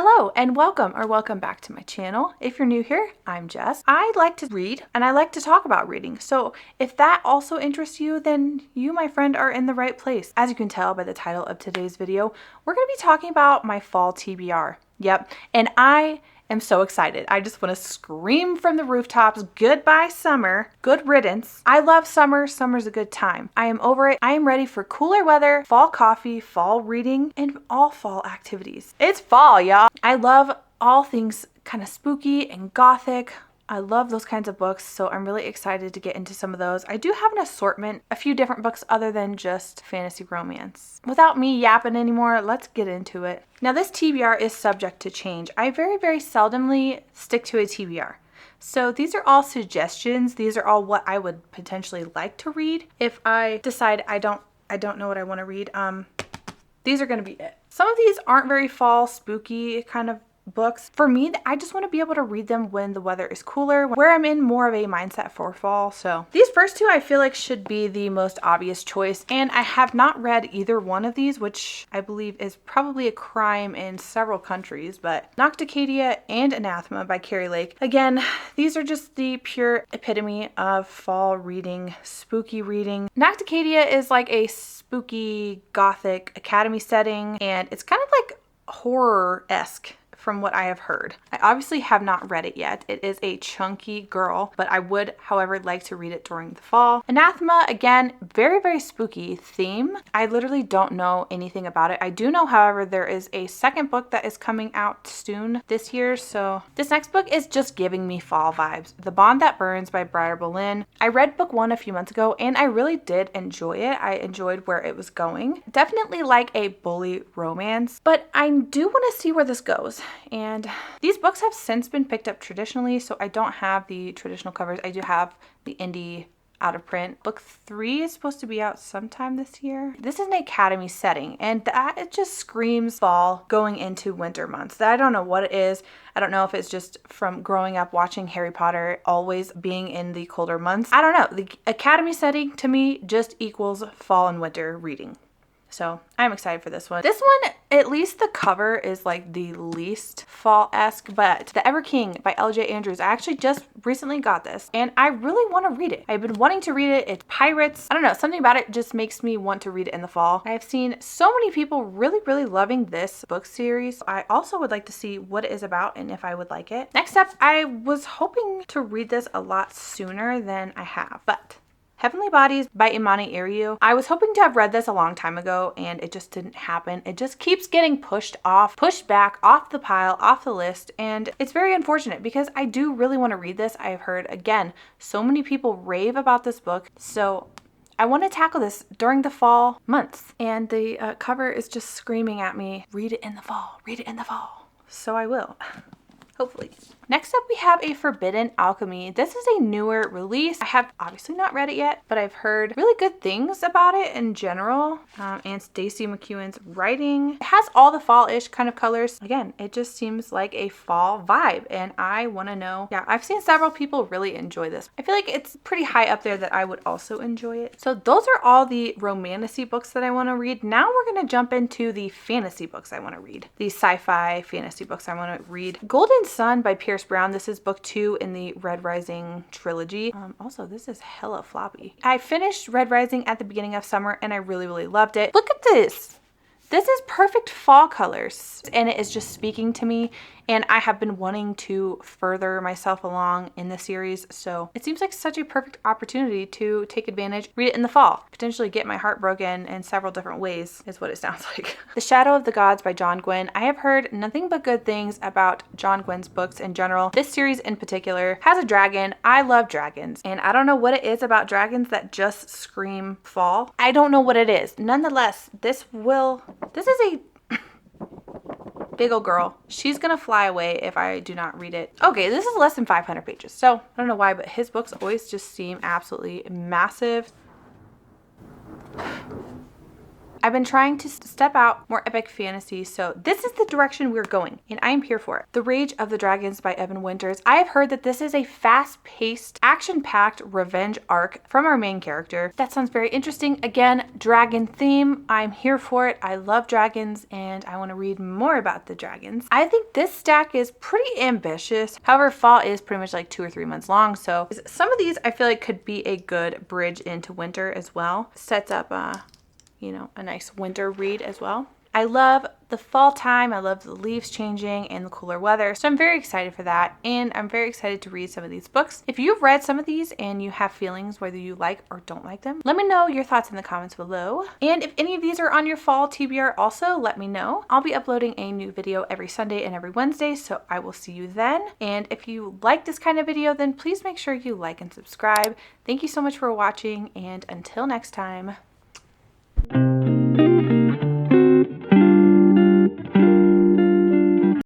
Hello and welcome back to my channel. If you're new here, I'm Jess. I like to read and I like to talk about reading. So if that also interests you, then you, my friend, are in the right place. As you can tell by the title of today's video, we're going to be talking about my fall TBR. Yep, and I am so excited. I just want to scream from the rooftops, goodbye summer, good riddance. I love summer. Summer's a good time. I am over it. I am ready for cooler weather, fall coffee, fall reading, and all fall activities. It's fall, y'all. I love all things kind of spooky and gothic. I love those kinds of books, so I'm really excited to get into some of those. I do have an assortment, a few different books other than just fantasy romance. Without me yapping anymore, let's get into it. Now this TBR is subject to change. I very seldomly stick to a TBR. So these are all suggestions. These are all what I would potentially like to read. If I decide I don't know what I want to read, these are going to be it. Some of these aren't very fall spooky kind of books. For me, I just want to be able to read them when the weather is cooler, where I'm in more of a mindset for fall. So these first two I feel like should be the most obvious choice, and I have not read either one of these, which I believe is probably a crime in several countries, but Nocticadia and Anathema by Carrie Lake. Again, these are just the pure epitome of fall reading, spooky reading. Nocticadia is like a spooky gothic academy setting, and it's kind of like horror-esque from what I have heard. I obviously have not read it yet. It is a chunky girl, but I would, however, like to read it during the fall. Anathema, again, very spooky theme. I literally don't know anything about it. I do know, however, there is a second book that is coming out soon this year, so this next book is just giving me fall vibes. The Bond That Burns by Briar Boleyn. I read book one a few months ago, and I really did enjoy it. I enjoyed where it was going. Definitely like a bully romance, but I do want to see where this goes. And these books have since been picked up traditionally, so I don't have the traditional covers. I do have the indie out of print. Book 3 is supposed to be out sometime this year. This is an academy setting, and that it just screams fall going into winter months. I don't know what it is. I don't know if it's just from growing up watching Harry Potter, always being in the colder months. I don't know. The academy setting to me just equals fall and winter reading. So I'm excited for this one. This one, at least the cover is like the least fall-esque, but The Ever King by L.J. Andrews. I actually just recently got this and I really want to read it. I've been wanting to read it. It's pirates. I don't know, something about it just makes me want to read it in the fall. I have seen so many people really loving this book series. I also would like to see what it is about and if I would like it. Next up, I was hoping to read this a lot sooner than I have, but Heavenly Bodies by Imani Iriu. I was hoping to have read this a long time ago and it just didn't happen. It just keeps getting pushed back, off the pile, off the list, and it's very unfortunate because I do really want to read this. I have heard, again, so many people rave about this book, so I want to tackle this during the fall months, and the cover is just screaming at me, read it in the fall, read it in the fall. So I will. Hopefully. Next up, we have A Forbidden Alchemy. This is a newer release. I have obviously not read it yet, but I've heard really good things about it in general. And Stacey McEwen's writing. It has all the fall-ish kind of colors. Again, it just seems like a fall vibe, and I want to know. Yeah, I've seen several people really enjoy this. I feel like it's pretty high up there that I would also enjoy it. So those are all the romantasy books that I want to read. Now we're going to jump into the fantasy books I want to read. The sci-fi fantasy books I want to read. Golden Sun by Pierce Brown. This is book 2 in the Red Rising trilogy. Also, this is hella floppy. I finished Red Rising at the beginning of summer and I really loved it. Look at this. This is perfect fall colors and it is just speaking to me, and I have been wanting to further myself along in the series, so it seems like such a perfect opportunity to take advantage, read it in the fall, potentially get my heart broken in several different ways is what it sounds like. The Shadow of the Gods by John Gwynne. I have heard nothing but good things about John Gwynne's books in general. This series in particular has a dragon. I love dragons, and I don't know what it is about dragons that just scream fall. I don't know what it is. Nonetheless, this is a big old girl. She's gonna fly away if I do not read it. Okay, this is less than 500 pages, so I don't know why, but his books always just seem absolutely massive. I've been trying to step out more epic fantasy, so this is the direction we're going, and I am here for it. The Rage of the Dragons by Evan Winters. I have heard that this is a fast-paced, action-packed revenge arc from our main character. That sounds very interesting. Again, dragon theme. I'm here for it. I love dragons, and I want to read more about the dragons. I think this stack is pretty ambitious. However, fall is pretty much like 2 or 3 months long, so some of these I feel like could be a good bridge into winter as well. Sets up you know, a nice winter read as well. I love the fall time. I love the leaves changing and the cooler weather. So I'm very excited for that. And I'm very excited to read some of these books. If you've read some of these and you have feelings whether you like or don't like them, let me know your thoughts in the comments below. And if any of these are on your fall TBR also, let me know. I'll be uploading a new video every Sunday and every Wednesday, so I will see you then. And if you like this kind of video, then please make sure you like and subscribe. Thank you so much for watching, and until next time.